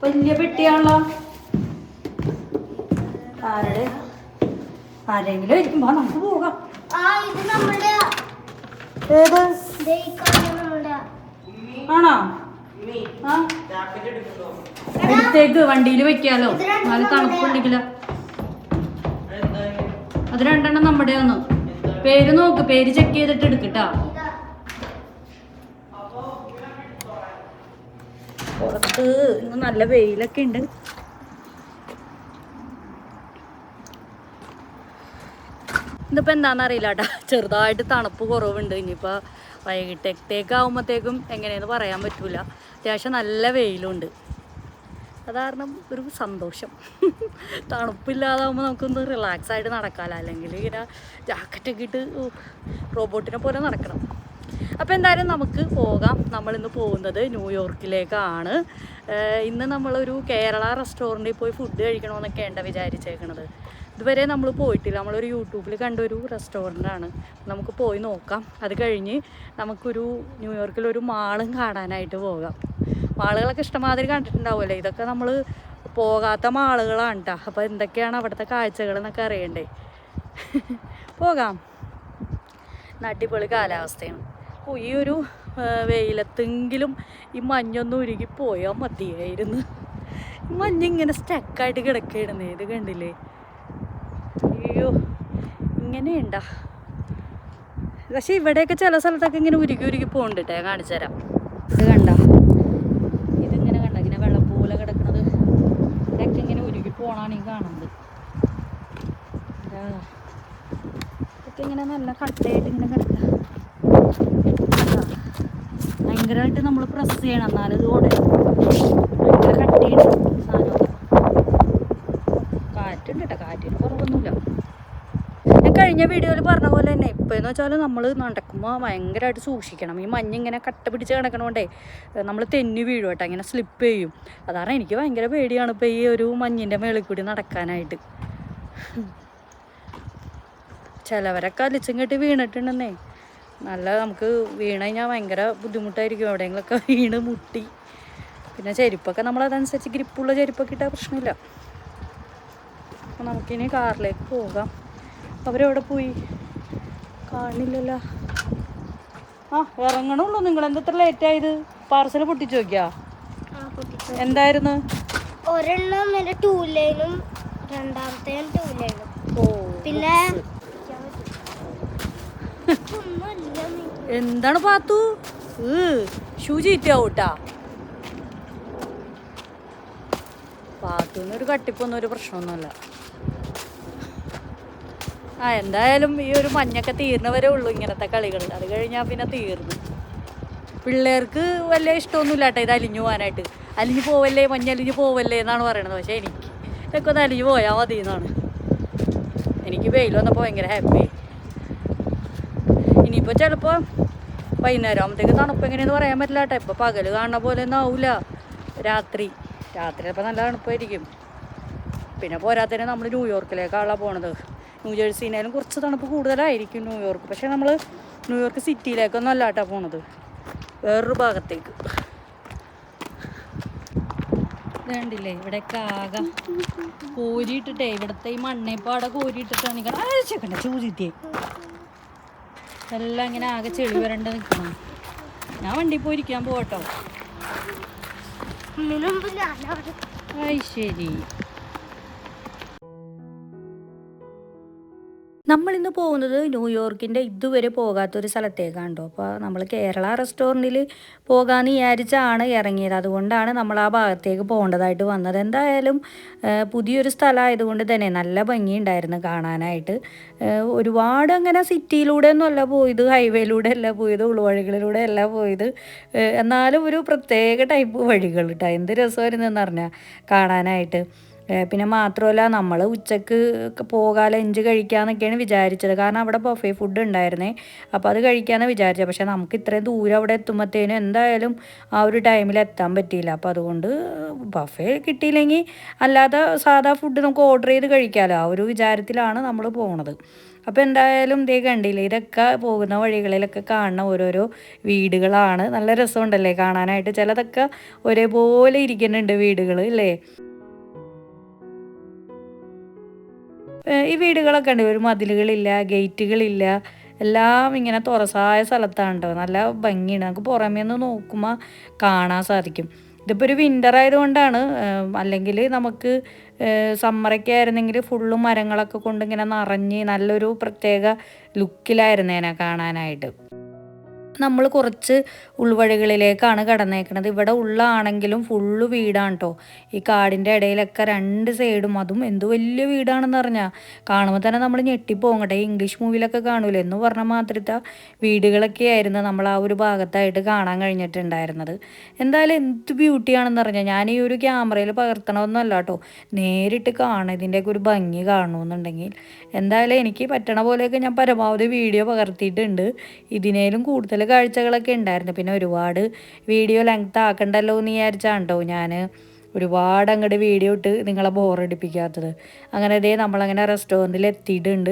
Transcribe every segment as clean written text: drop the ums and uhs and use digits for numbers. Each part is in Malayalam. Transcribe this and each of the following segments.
വലിയ പെട്ടിയാണല്ലോ. ആരെങ്കിലും ഇരിക്കുമ്പോ നമുക്ക് പോകാം. ഏത് ആണോ? ആ എടുത്തേക്ക് വണ്ടിയിൽ വെക്കാലോ, നല്ല തണുപ്പുണ്ടെങ്കിലോ. അത് രണ്ടെണ്ണം നമ്മുടെ ഒന്ന്. പേര് നോക്ക്, പേര് ചെക്ക് ചെയ്തിട്ട് എടുക്കട്ടാ. പുറത്ത് ഇന്ന് നല്ല വെയിലൊക്കെ ഉണ്ട്. ഇന്നിപ്പോൾ എന്താണെന്നറിയില്ല കേട്ടോ, ചെറുതായിട്ട് തണുപ്പ് കുറവുണ്ട്. ഇനിയിപ്പോൾ വൈകിട്ടത്തേക്കാവുമ്പോഴത്തേക്കും എങ്ങനെയെന്ന് പറയാൻ പറ്റൂല. അത്യാവശ്യം നല്ല വെയിലുണ്ട്. അത് കാരണം ഒരു സന്തോഷം. തണുപ്പില്ലാതാവുമ്പോൾ നമുക്കൊന്ന് റിലാക്സ് ആയിട്ട് നടക്കാമല്ലോ, അല്ലെങ്കിൽ ഇങ്ങനെ ജാക്കറ്റൊക്കെ ഇട്ട് റോബോട്ടിനെ പോലെ നടക്കണം. അപ്പോൾ എന്തായാലും നമുക്ക് പോകാം. നമ്മളിന്ന് പോകുന്നത് ന്യൂയോർക്കിലേക്കാണ്. ഇന്ന് നമ്മളൊരു കേരള റെസ്റ്റോറൻറ്റിൽ പോയി ഫുഡ് കഴിക്കണമെന്നൊക്കെയാണ് വിചാരിച്ചേക്കണത്. ഇതുവരെ നമ്മൾ പോയിട്ടില്ല. നമ്മളൊരു യൂട്യൂബിൽ കണ്ടൊരു റെസ്റ്റോറൻ്റാണ്. നമുക്ക് പോയി നോക്കാം. അത് കഴിഞ്ഞ് നമുക്കൊരു ന്യൂയോർക്കിലൊരു മാളും കാണാനായിട്ട് പോകാം. മാളുകളൊക്കെ ഇഷ്ടമാതിരി കണ്ടിട്ടുണ്ടാവുമല്ലേ. ഇതൊക്കെ നമ്മൾ പോകാത്ത മാളുകളാണ് കേട്ടോ. അപ്പോൾ എന്തൊക്കെയാണ് അവിടുത്തെ കാഴ്ചകളെന്നൊക്കെ അറിയണ്ടേ. പോകാം. അടിപൊളി കാലാവസ്ഥയാണ്. ഈ ഒരു വെയിലത്തെങ്കിലും ഈ മഞ്ഞൊന്നും ഉരുകി പോയാൽ മതിയായിരുന്നു. മഞ്ഞിങ്ങനെ സ്റ്റക്കായിട്ട് കിടക്കുകയായിരുന്നേ. ഇത് കണ്ടില്ലേ? അയ്യോ, ഇങ്ങനെയുണ്ടാ. പക്ഷെ ഇവിടെയൊക്കെ ചില സ്ഥലത്തൊക്കെ ഇങ്ങനെ ഉരുകി ഉരുകി പോകുന്നുണ്ട്. ഞാൻ കാണിച്ചു തരാം. ഇത് കണ്ട, ഇതിങ്ങനെ കണ്ട, ഇങ്ങനെ വെള്ളം പോലെ കിടക്കുന്നത്. ഇതൊക്കെ ഇങ്ങനെ ഉരുകി പോണാണ് ഈ കാണുന്നത്. ഇതൊക്കെ ഇങ്ങനെ നല്ല കട്ടയായിട്ട് ഇങ്ങനെ കിടക്കുക. ഭയങ്കരമായിട്ട് നമ്മൾ പ്രസ് ചെയ്യണം, എന്നാലും ഇത് ഓടണം. ഭയങ്കര കട്ടിയാണ് സാധനമൊക്കെ. കാറ്റുണ്ട് കേട്ടോ, കാറ്റിന് കുറവൊന്നുമില്ല. ഞാൻ കഴിഞ്ഞ വീഡിയോയിൽ പറഞ്ഞ പോലെ തന്നെ ഇപ്പോഴെന്ന് വെച്ചാൽ നമ്മൾ നടക്കുമ്പോൾ ഭയങ്കരമായിട്ട് സൂക്ഷിക്കണം. ഈ മഞ്ഞിങ്ങനെ കട്ട പിടിച്ച് കിടക്കണോണ്ടേ നമ്മൾ തെന്നി വീഴും കേട്ടോ, ഇങ്ങനെ സ്ലിപ്പ് ചെയ്യും. അതാണ് എനിക്ക് ഭയങ്കര പേടിയാണ് ഇപ്പോൾ ഈ ഒരു മഞ്ഞിൻ്റെ മേളിൽ കൂടി നടക്കാനായിട്ട്. ചിലവരൊക്കെ അലിച്ചും കെട്ടി വീണിട്ടുണ്ടെന്നേ. നല്ല നമുക്ക് വീണ് കഴിഞ്ഞാൽ ഭയങ്കര ബുദ്ധിമുട്ടായിരിക്കും. എവിടെയെങ്കിലുമൊക്കെ വീണ് മുട്ടി. പിന്നെ ചെരുപ്പൊക്കെ നമ്മളതനുസരിച്ച് ഗ്രിപ്പുള്ള ചെരുപ്പൊക്കെ ഇട്ടാൽ പ്രശ്നമില്ല. അപ്പം നമുക്കിനി കാറിലേക്ക് പോകാം. അവരെവിടെ പോയി? കാണില്ലല്ലോ. ആ, ഇറങ്ങണുള്ളൂ. നിങ്ങളെന്താ ഇത്ര ലേറ്റായത്? പാർസൽ പൊട്ടിച്ചു നോക്കിയാ? എന്തായിരുന്നു? ഒരെണ്ണം എൻ്റെ 2 ലൈനും രണ്ടാമത്തെ 2 ലൈനും. ഓ, പിന്നെ എന്താണ് പാത്തു? ഷൂ ചീറ്റാവൂട്ടാ. പാത്തുന്നൊരു കട്ടിപ്പൊന്നും ഒരു പ്രശ്നമൊന്നുമല്ല. എന്തായാലും ഈ ഒരു മഞ്ഞൊക്കെ തീർന്നവരേ ഉള്ളൂ ഇങ്ങനത്തെ കളികൾ. അത് കഴിഞ്ഞാൽ പിന്നെ തീർന്നു. പിള്ളേർക്ക് വലിയ ഇഷ്ടമൊന്നുമില്ല കേട്ടോ ഇത് അലിഞ്ഞു പോകാനായിട്ട്. അലിഞ്ഞു പോവല്ലേ, മഞ്ഞലിഞ്ഞു പോവല്ലേ എന്നാണ് പറയണത്. പക്ഷേ എനിക്ക് ഇതൊക്കെ ഒന്ന് അലിഞ്ഞു പോയാൽ മതി എന്നാണ്. എനിക്ക് വെയിൽ വന്നപ്പോൾ ഭയങ്കര ഹാപ്പി. ഇനിയിപ്പോൾ ചിലപ്പോൾ വൈകുന്നേരം ആകുമ്പോഴത്തേക്ക് തണുപ്പ് എങ്ങനെയെന്ന് പറയാൻ പറ്റില്ല കേട്ടോ. ഇപ്പോൾ പകൽ കാണുന്ന പോലെ ഒന്നും ആവില്ല. രാത്രി അപ്പോൾ നല്ല തണുപ്പായിരിക്കും. പിന്നെ പോരാത്തതിന് നമ്മൾ ന്യൂയോർക്കിലേക്കാണല്ലോ പോണത്. ന്യൂജേഴ്സിനേലും കുറച്ച് തണുപ്പ് കൂടുതലായിരിക്കും ന്യൂയോർക്ക്. പക്ഷേ നമ്മൾ ന്യൂയോർക്ക് സിറ്റിയിലേക്കൊന്നും അല്ല കേട്ടോ പോണത്, വേറൊരു ഭാഗത്തേക്ക്. വേണ്ടില്ലേ ഇവിടെയൊക്കെ ആകെ കോരിയിട്ടിട്ടേ, ഇവിടുത്തെ ഈ മണ്ണേപ്പാടെ കോരിയിട്ടിട്ടാണ് നിൽക്കണം. അയച്ചേക്കണ്ട ചൂതിത്തേ എല്ലാം ഇങ്ങനെ ആകെ ചെളി വരണ്ട് നിൽക്കണം. ഞാൻ വണ്ടിയിൽ പോയിരിക്കാൻ പോകട്ടോ. അത് ശരി. നമ്മളിന്ന് പോകുന്നത് ന്യൂയോർക്കിൻ്റെ ഇതുവരെ പോകാത്തൊരു സ്ഥലത്തേക്കാണ് കേട്ടോ. അപ്പോൾ നമ്മൾ കേരള റെസ്റ്റോറൻറ്റിൽ പോകാമെന്ന് വിചാരിച്ചാണ് ഇറങ്ങിയത്. അതുകൊണ്ടാണ് നമ്മൾ ആ ഭാഗത്തേക്ക് പോകേണ്ടതായിട്ട് വന്നത്. എന്തായാലും പുതിയൊരു സ്ഥലമായതുകൊണ്ട് തന്നെ നല്ല ഭംഗിയുണ്ടായിരുന്നു കാണാനായിട്ട്. ഒരുപാട് അങ്ങനെ സിറ്റിയിലൂടെ ഒന്നും അല്ല പോയത്, ഹൈവേയിലൂടെ അല്ല പോയത്, ഉൾവഴികളിലൂടെ അല്ല പോയത്. എന്നാലും ഒരു പ്രത്യേക ടൈപ്പ് വഴികൾ കേട്ടോ. എന്ത് രസമായിരുന്നു എന്ന് പറഞ്ഞാൽ കാണാനായിട്ട്. പിന്നെ മാത്രമല്ല നമ്മൾ ഉച്ചക്ക് പോകാൻ ലഞ്ച് കഴിക്കാമെന്നൊക്കെയാണ് വിചാരിച്ചത്. കാരണം അവിടെ ബൊഫേ ഫുഡ് ഉണ്ടായിരുന്നേ. അപ്പോൾ അത് കഴിക്കാമെന്ന് വിചാരിച്ചത്. പക്ഷേ നമുക്ക് ഇത്രയും ദൂരം അവിടെ എത്തുമ്പോഴത്തേനും എന്തായാലും ആ ഒരു ടൈമിൽ എത്താൻ പറ്റിയില്ല. അപ്പോൾ അതുകൊണ്ട് ബൊഫേ കിട്ടിയില്ലെങ്കിൽ അല്ലാതെ സാധാ ഫുഡ് നമുക്ക് ഓർഡർ ചെയ്ത് കഴിക്കാമല്ലോ, ആ ഒരു വിചാരത്തിലാണ് നമ്മൾ പോണത്. അപ്പോൾ എന്തായാലും ഇതേ കണ്ടില്ലേ, ഇതൊക്കെ പോകുന്ന വഴികളിലൊക്കെ കാണുന്ന ഓരോരോ വീടുകളാണ്. നല്ല രസമുണ്ടല്ലേ കാണാനായിട്ട്. ചിലതൊക്കെ ഒരേപോലെ ഇരിക്കുന്നുണ്ട് വീടുകൾ അല്ലേ. ഈ വീടുകളൊക്കെ ഉണ്ട്, ഒരു മതിലുകളില്ല, ഗേറ്റുകളില്ല, എല്ലാം ഇങ്ങനെ തുറസായ സ്ഥലത്താണ് കേട്ടോ. നല്ല ഭംഗിയാണ്, നമുക്ക് പുറമേ നിന്ന് നോക്കുമ്പോൾ കാണാൻ സാധിക്കും. ഇതിപ്പോൾ ഒരു വിൻ്റർ ആയതുകൊണ്ടാണ്, അല്ലെങ്കിൽ നമുക്ക് സമ്മറൊക്കെ ആയിരുന്നെങ്കിൽ ഫുള്ളും മരങ്ങളൊക്കെ കൊണ്ട് ഇങ്ങനെ നിറഞ്ഞ് നല്ലൊരു പ്രത്യേക ലുക്കിലായിരുന്നേനെ കാണാനായിട്ട്. നമ്മൾ കുറച്ച് ഉൾവഴികളിലേക്കാണ് കടന്നേക്കുന്നത്. ഇവിടെ ഉള്ളാണെങ്കിലും ഫുള്ള് വീടാണ് കേട്ടോ. ഈ കാടിൻ്റെ ഇടയിലൊക്കെ രണ്ട് സൈഡും, അതും എന്ത് വലിയ വീടാണെന്ന് പറഞ്ഞാൽ കാണുമ്പോൾ തന്നെ നമ്മൾ ഞെട്ടിപ്പോകട്ടെ. ഇംഗ്ലീഷ് മൂവിയിലൊക്കെ കാണൂലേ എന്ന് പറഞ്ഞ മാത്രത്തെ വീടുകളൊക്കെ ആയിരുന്നു നമ്മൾ ആ ഒരു ഭാഗത്തായിട്ട് കാണാൻ കഴിഞ്ഞിട്ടുണ്ടായിരുന്നത്. എന്തായാലും എന്ത് ബ്യൂട്ടിയാണെന്ന് പറഞ്ഞാൽ, ഞാൻ ഈ ഒരു ക്യാമറയിൽ പകർത്തണമെന്നല്ല കേട്ടോ, നേരിട്ട് കാണും ഇതിൻ്റെയൊക്കെ ഒരു ഭംഗി കാണണമെന്നുണ്ടെങ്കിൽ. എന്തായാലും എനിക്ക് പറ്റണ പോലെയൊക്കെ ഞാൻ പരമാവധി വീഡിയോ പകർത്തിയിട്ടുണ്ട്. ഇതിനേലും കൂടുതൽ കാഴ്ചകളൊക്കെ ഉണ്ടായിരുന്നു. പിന്നെ ഒരുപാട് വീഡിയോ ലെങ്ത് ആക്കണ്ടല്ലോ എന്ന് വിചാരിച്ചാണ് കേട്ടോ ഞാൻ ഒരുപാട് അങ്ങോട്ട് വീഡിയോ ഇട്ട് നിങ്ങളെ ബോറടിപ്പിക്കാത്തത്. അങ്ങനെ ഇതേ നമ്മളങ്ങനെ റെസ്റ്റോറൻറ്റിൽ എത്തിയിട്ടുണ്ട്.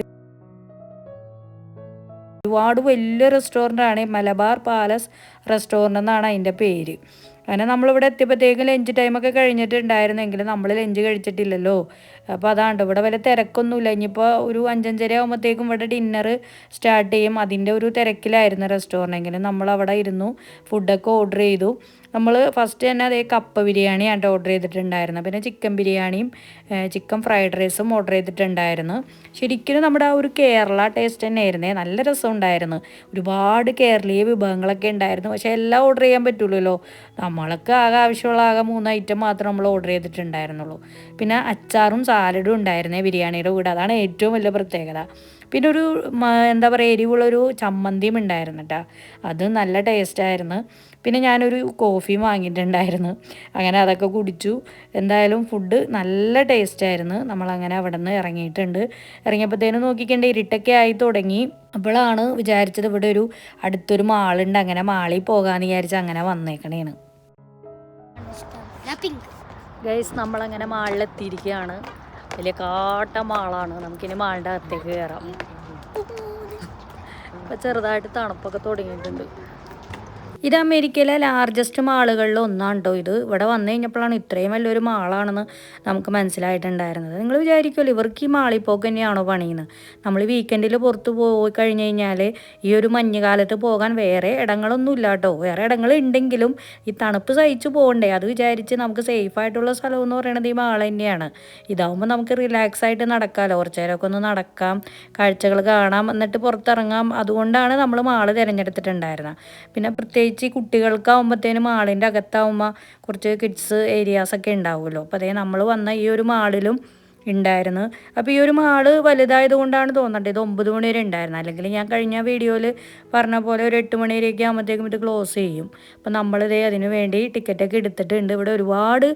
ഒരുപാട് വലിയ റെസ്റ്റോറൻ്റാണ്, മലബാർ പാലസ് റെസ്റ്റോറൻ്റ് എന്നാണ് അതിൻ്റെ പേര്. അങ്ങനെ നമ്മളിവിടെ എത്തിയപ്പോഴത്തേക്കും ലഞ്ച് ടൈമൊക്കെ കഴിഞ്ഞിട്ടുണ്ടായിരുന്നെങ്കിലും നമ്മൾ ലഞ്ച് കഴിച്ചിട്ടില്ലല്ലോ. അപ്പോൾ അതാണ്ട് ഇവിടെ വല്ല തിരക്കൊന്നുമില്ല. ഇനിയിപ്പോൾ ഒരു 5-5:30 ആകുമ്പോഴത്തേക്കും ഇവിടെ ഡിന്നർ സ്റ്റാർട്ട് ചെയ്യും. അതിൻ്റെ ഒരു തിരക്കിലായിരുന്നു റെസ്റ്റോറൻറ്റെങ്കിലും നമ്മളവിടെ ഇരുന്നു ഫുഡൊക്കെ ഓർഡർ ചെയ്തു. നമ്മൾ ഫസ്റ്റ് തന്നെ അതേ കപ്പ ബിരിയാണിയാണ് ഓർഡർ ചെയ്തിട്ടുണ്ടായിരുന്നത്. പിന്നെ ചിക്കൻ ബിരിയാണിയും ചിക്കൻ ഫ്രൈഡ് റൈസും ഓർഡർ ചെയ്തിട്ടുണ്ടായിരുന്നു. ശരിക്കും നമ്മുടെ ആ ഒരു കേരള ടേസ്റ്റ് തന്നെ ആയിരുന്നേ, നല്ല രസമുണ്ടായിരുന്നു. ഒരുപാട് കേരളീയ വിഭവങ്ങളൊക്കെ ഉണ്ടായിരുന്നു. പക്ഷേ എല്ലാം ഓർഡർ ചെയ്യാൻ പറ്റുള്ളൂ. നമ്മൾക്ക് ആവശ്യമുള്ള 3 ഐറ്റം മാത്രം നമ്മൾ ഓർഡർ ചെയ്തിട്ടുണ്ടായിരുന്നുള്ളൂ. പിന്നെ അച്ചാറും സാലഡും ഉണ്ടായിരുന്നേ ബിരിയാണിയുടെ കൂടെ, അതാണ് ഏറ്റവും വലിയ പ്രത്യേകത. പിന്നെ ഒരു എന്താ പറയുക, എരിവുള്ളൊരു ചമ്മന്തിയും ഉണ്ടായിരുന്നു കേട്ടോ, അത് നല്ല ടേസ്റ്റായിരുന്നു. പിന്നെ ഞാനൊരു കോഫിയും വാങ്ങിയിട്ടുണ്ടായിരുന്നു. അങ്ങനെ അതൊക്കെ കുടിച്ചു. എന്തായാലും ഫുഡ് നല്ല ടേസ്റ്റായിരുന്നു. നമ്മളങ്ങനെ അവിടെ നിന്ന് ഇറങ്ങിയിട്ടുണ്ട്. ഇറങ്ങിയപ്പോഴത്തേനും നോക്കിക്കണ്ടേ ഇരുട്ടൊക്കെ ആയി തുടങ്ങി. അപ്പോഴാണ് വിചാരിച്ചത് ഇവിടെ ഒരു അടുത്തൊരു മാളുണ്ട്, അങ്ങനെ മാളിൽ പോകാമെന്ന് വിചാരിച്ച് അങ്ങനെ വന്നേക്കണേണ്. ഗൈസ് നമ്മളങ്ങനെ മാളിലെത്തിയിരിക്കുകയാണ്. വലിയ കാട്ട മാളാണ്. നമുക്കിനി മാളിൻ്റെ അകത്തേക്ക് കയറാം. ഇപ്പം ചെറുതായിട്ട് തണുപ്പൊക്കെ തുടങ്ങിയിട്ടുണ്ട്. ഇത് അമേരിക്കയിലെ ലാർജസ്റ്റ് മാളുകളിൽ ഒന്നാണ് കേട്ടോ ഇത്. ഇവിടെ വന്നു കഴിഞ്ഞപ്പോഴാണ് ഇത്രയും വലിയൊരു മാളാണെന്ന് നമുക്ക് മനസ്സിലായിട്ടുണ്ടായിരുന്നത്. നിങ്ങൾ വിചാരിക്കുമല്ലോ ഇവർക്ക് ഈ മാളിൽ പോക്ക് തന്നെയാണോ പണിയെന്ന്. നമ്മൾ വീക്കെൻഡിൽ പുറത്ത് പോയി കഴിഞ്ഞ് കഴിഞ്ഞാൽ ഈ ഒരു മഞ്ഞുകാലത്ത് പോകാൻ വേറെ ഇടങ്ങളൊന്നും ഇല്ല കേട്ടോ. വേറെ ഇടങ്ങൾ ഉണ്ടെങ്കിലും ഈ തണുപ്പ് സഹിച്ചു പോകണ്ടേ, അത് വിചാരിച്ച് നമുക്ക് സേഫായിട്ടുള്ള സ്ഥലം എന്ന് പറയുന്നത് ഈ മാൾ തന്നെയാണ്. ഇതാവുമ്പോൾ നമുക്ക് റിലാക്സ് ആയിട്ട് നടക്കാമല്ലോ, കുറച്ച് നേരമൊക്കെ ഒന്ന് നടക്കാം, കാഴ്ചകൾ കാണാം, എന്നിട്ട് പുറത്തിറങ്ങാം. അതുകൊണ്ടാണ് നമ്മൾ മാള് തിരഞ്ഞെടുത്തിട്ടുണ്ടായിരുന്നത്. പിന്നെ പ്രത്യേകിച്ച് കുട്ടികൾക്കാവുമ്പോഴത്തേനും മാളിൻ്റെ അകത്താവുമ്പോൾ കുറച്ച് കിഡ്സ് ഏരിയാസൊക്കെ ഉണ്ടാവുമല്ലോ. അപ്പോൾ അതേ നമ്മൾ വന്ന ഈ ഒരു മാളിലും ഉണ്ടായിരുന്നു. അപ്പോൾ ഈ ഒരു മാള് വലുതായത് കൊണ്ടാണ് തോന്നേണ്ടത് ഇത് 9 മണി വരെ ഉണ്ടായിരുന്നു. അല്ലെങ്കിൽ ഞാൻ കഴിഞ്ഞ വീഡിയോയിൽ പറഞ്ഞ പോലെ ഒരു 8 മണി വരെയൊക്കെ ആകുമ്പോഴത്തേക്കും ഇത് ക്ലോസ് ചെയ്യും. അപ്പോൾ നമ്മളിതേ അതിന് വേണ്ടി ടിക്കറ്റൊക്കെ എടുത്തിട്ടുണ്ട്. ഇവിടെ ഒരുപാട്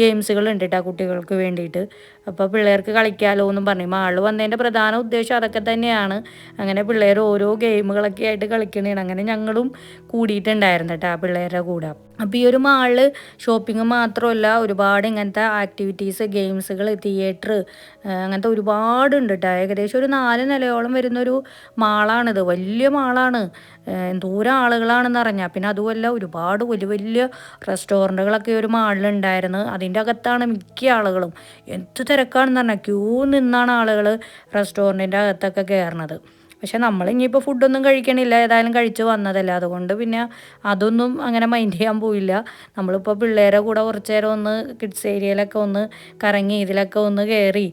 ഗെയിംസുകൾ ഉണ്ട് കേട്ടോ കുട്ടികൾക്ക് വേണ്ടിയിട്ട്. അപ്പോൾ പിള്ളേർക്ക് കളിക്കാമല്ലോ എന്നും പറഞ്ഞു. മാളിൽ വന്നതിൻ്റെ പ്രധാന ഉദ്ദേശം അതൊക്കെ തന്നെയാണ്. അങ്ങനെ പിള്ളേർ ഓരോ ഗെയിമുകളൊക്കെ ആയിട്ട് കളിക്കണേണ്. അങ്ങനെ ഞങ്ങളും കൂടിയിട്ടുണ്ടായിരുന്നു കേട്ടോ ആ പിള്ളേരുടെ കൂടെ. അപ്പോൾ ഈ ഒരു മാളിൽ ഷോപ്പിംഗ് മാത്രമല്ല, ഒരുപാട് ഇങ്ങനത്തെ ആക്ടിവിറ്റീസ്, ഗെയിംസുകൾ, തിയേറ്റർ, അങ്ങനത്തെ ഒരുപാടുണ്ട് കേട്ടോ. ഏകദേശം ഒരു 4 നിലയോളം വരുന്നൊരു മാളാണിത്. വലിയ മാളാണ്. എന്തോരം ആളുകളാണെന്ന് അറിഞ്ഞാൽ. പിന്നെ അതുമല്ല ഒരുപാട് വലിയ വലിയ റെസ്റ്റോറൻറ്റുകളൊക്കെ ഒരു മാളിലുണ്ടായിരുന്നു. അതിൻ്റെ അകത്താണ് മിക്ക ആളുകളും. എന്ത് തിരക്കാണെന്ന് പറഞ്ഞാൽ ക്യൂ നിന്നാണ് ആളുകൾ റെസ്റ്റോറൻറ്റിൻ്റെ അകത്തൊക്കെ കയറണത്. പക്ഷെ നമ്മൾ ഇനിയിപ്പോൾ ഫുഡൊന്നും കഴിക്കണില്ല, ഏതായാലും കഴിച്ച് വന്നതല്ല. അതുകൊണ്ട് പിന്നെ അതൊന്നും അങ്ങനെ മൈൻഡ് ചെയ്യാൻ പോയില്ല. നമ്മളിപ്പോൾ പിള്ളേരെ കൂടെ കുറച്ച് നേരം ഒന്ന് കിഡ്സ് ഏരിയയിലൊക്കെ ഒന്ന് കറങ്ങി, ഇതിലൊക്കെ ഒന്ന് കയറി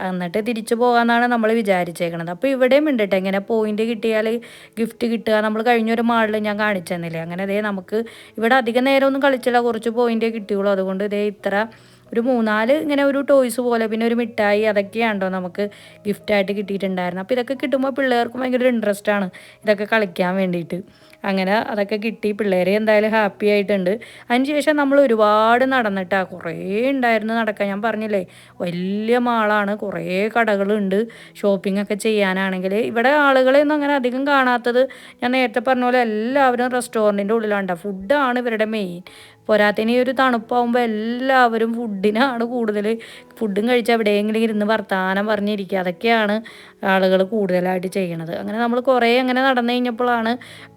എന്നിട്ട് തിരിച്ചു പോകാമെന്നാണ് നമ്മൾ വിചാരിച്ചേക്കണത്. അപ്പോൾ ഇവിടെയും ഉണ്ട് കേട്ടോ ഇങ്ങനെ പോയിൻ്റ് കിട്ടിയാൽ ഗിഫ്റ്റ് കിട്ടുക. നമ്മൾ കഴിഞ്ഞൊരു മാളിൽ ഞാൻ കാണിച്ചു തന്നില്ലേ, അങ്ങനെ ഇതേ നമുക്ക് ഇവിടെ അധികം നേരമൊന്നും കളിച്ചില്ല, കുറച്ച് പോയിൻ്റേ കിട്ടിയുള്ളൂ. അതുകൊണ്ട് ഇതേ ഇത്ര ഒരു 3-4 ഇങ്ങനെ ഒരു ടോയ്സ് പോലെ, പിന്നെ ഒരു മിഠായി, അതൊക്കെയാണോ നമുക്ക് ഗിഫ്റ്റായിട്ട് കിട്ടിയിട്ടുണ്ടായിരുന്നു. അപ്പോൾ ഇതൊക്കെ കിട്ടുമ്പോൾ പിള്ളേർക്കും ഭയങ്കര ഇൻട്രസ്റ്റാണ് ഇതൊക്കെ കളിക്കാൻ വേണ്ടിയിട്ട്. അങ്ങനെ അതൊക്കെ കിട്ടി, പിള്ളേർ എന്തായാലും ഹാപ്പി ആയിട്ടുണ്ട്. അതിനുശേഷം നമ്മൾ ഒരുപാട് നടന്നിട്ടാണ്, കുറേ ഉണ്ടായിരുന്നു നടക്കാൻ. ഞാൻ പറഞ്ഞില്ലേ വലിയ മാളാണ്, കുറേ കടകളുണ്ട് ഷോപ്പിംഗ് ഒക്കെ ചെയ്യാനാണെങ്കിൽ. ഇവിടെ ആളുകളെയൊന്നും അങ്ങനെ അധികം കാണാത്തത് ഞാൻ നേരത്തെ പറഞ്ഞ പോലെ എല്ലാവരും റെസ്റ്റോറൻറ്റിൻ്റെ ഉള്ളിലാണ്. ഫുഡാണ് ഇവരുടെ മെയിൻ. പോരാത്തതിന് ഈ ഒരു തണുപ്പാകുമ്പോൾ എല്ലാവരും ഫുഡിനാണ് കൂടുതൽ. ഫുഡും കഴിച്ച് എവിടെയെങ്കിലും ഇരുന്ന് വർത്താനം പറഞ്ഞിരിക്കുക, അതൊക്കെയാണ് ആളുകൾ കൂടുതലായിട്ട് ചെയ്യണത്. അങ്ങനെ നമ്മൾ കുറേ അങ്ങനെ നടന്നു കഴിഞ്ഞപ്പോഴാണ്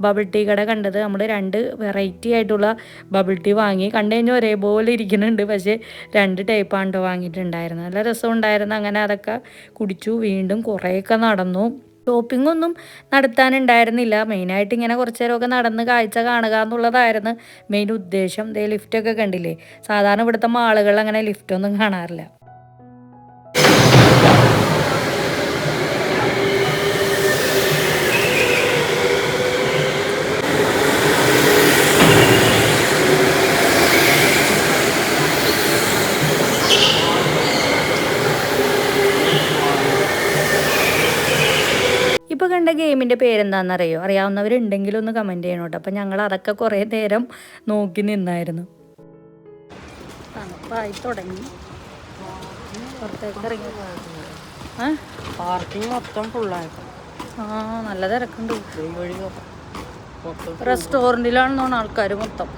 ബബിൾ ടീ കട കണ്ടത്. നമ്മൾ 2 വെറൈറ്റി ആയിട്ടുള്ള ബബിൾ ടീ വാങ്ങി. കണ്ടു കഴിഞ്ഞാൽ ഒരേപോലെ ഇരിക്കുന്നുണ്ട്, പക്ഷേ 2 ടൈപ്പാണ് വാങ്ങിയിട്ടുണ്ടായിരുന്നത്. നല്ല രസമുണ്ടായിരുന്നു. അങ്ങനെ അതൊക്കെ കുടിച്ചു, വീണ്ടും കുറേയൊക്കെ നടന്നു. ഷോപ്പിംഗ് ഒന്നും നടത്താനുണ്ടായിരുന്നില്ല. മെയിനായിട്ട് ഇങ്ങനെ കുറച്ച് നേരമൊക്കെ നടന്ന് കാഴ്ച കാണുക എന്നുള്ളതായിരുന്നു മെയിൻ ഉദ്ദേശം. ദേ ലിഫ്റ്റൊക്കെ കണ്ടില്ലേ, സാധാരണ ഇവിടുത്തെ മാളുകളിൽ അങ്ങനെ ലിഫ്റ്റൊന്നും കാണാറില്ല. ഇപ്പോൾ കണ്ട ഗെയിമിൻ്റെ പേരെന്താണെന്നറിയോ? അറിയാവുന്നവരുണ്ടെങ്കിലും ഒന്ന് കമൻറ്റ് ചെയ്യണം കേട്ടോ. അപ്പം ഞങ്ങൾ അതൊക്കെ കുറേ നേരം നോക്കി നിന്നായിരുന്നു. തണുപ്പായി തുടങ്ങി, പുറത്തേക്ക് ഇറങ്ങി. പാർക്കിംഗ് മൊത്തം ഫുള്ളായിരുന്നു. നല്ല തിരക്കുണ്ട്. റെസ്റ്റോറൻറ്റിലാണെന്നാണ് ആൾക്കാർ മൊത്തം.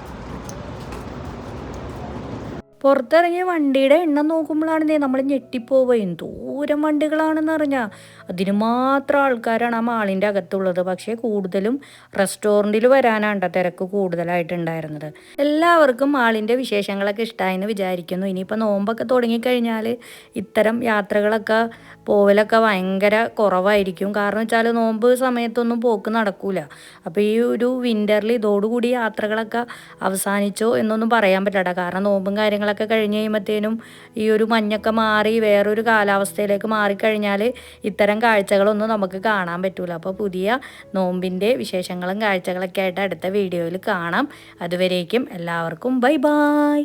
പുറത്തിറങ്ങിയ വണ്ടിയുടെ എണ്ണം നോക്കുമ്പോഴാണ് നമ്മൾ ഞെട്ടിപ്പോവുക. എന്തോരം വണ്ടികളാണെന്ന് അറിഞ്ഞാൽ. അതിന് മാത്രം ആൾക്കാരാണ് ആ മാളിൻ്റെ അകത്തുള്ളത്. പക്ഷേ കൂടുതലും റെസ്റ്റോറൻറ്റിൽ വരാനാണ് തിരക്ക് കൂടുതലായിട്ടുണ്ടായിരുന്നത്. എല്ലാവർക്കും മാളിൻ്റെ വിശേഷങ്ങളൊക്കെ ഇഷ്ടമായെന്ന് വിചാരിക്കുന്നു. ഇനിയിപ്പോൾ നോമ്പൊക്കെ തുടങ്ങിക്കഴിഞ്ഞാൽ ഇത്തരം യാത്രകളൊക്കെ പോവലൊക്കെ ഭയങ്കര കുറവായിരിക്കും. കാരണം വെച്ചാൽ നോമ്പ് സമയത്തൊന്നും പോക്ക് നടക്കൂല. അപ്പോൾ ഈ ഒരു വിൻ്ററിൽ ഇതോടുകൂടി യാത്രകളൊക്കെ അവസാനിച്ചോ എന്നൊന്നും പറയാൻ പറ്റില്ല. കാരണം നോമ്പും കാര്യങ്ങളൊക്കെ കഴിഞ്ഞ് കഴിയുമ്പോഴത്തേനും ഈ ഒരു മഞ്ഞൊക്കെ മാറി വേറൊരു കാലാവസ്ഥയിലേക്ക് മാറിക്കഴിഞ്ഞാൽ ഇത്തരം കാഴ്ചകളൊന്നും നമുക്ക് കാണാൻ പറ്റൂല. അപ്പോൾ പുതിയ നോമ്പിൻ്റെ വിശേഷങ്ങളും കാഴ്ചകളൊക്കെ ആയിട്ട് അടുത്ത വീഡിയോയിൽ കാണാം. അതുവരേക്കും എല്ലാവർക്കും ബൈ ബൈ.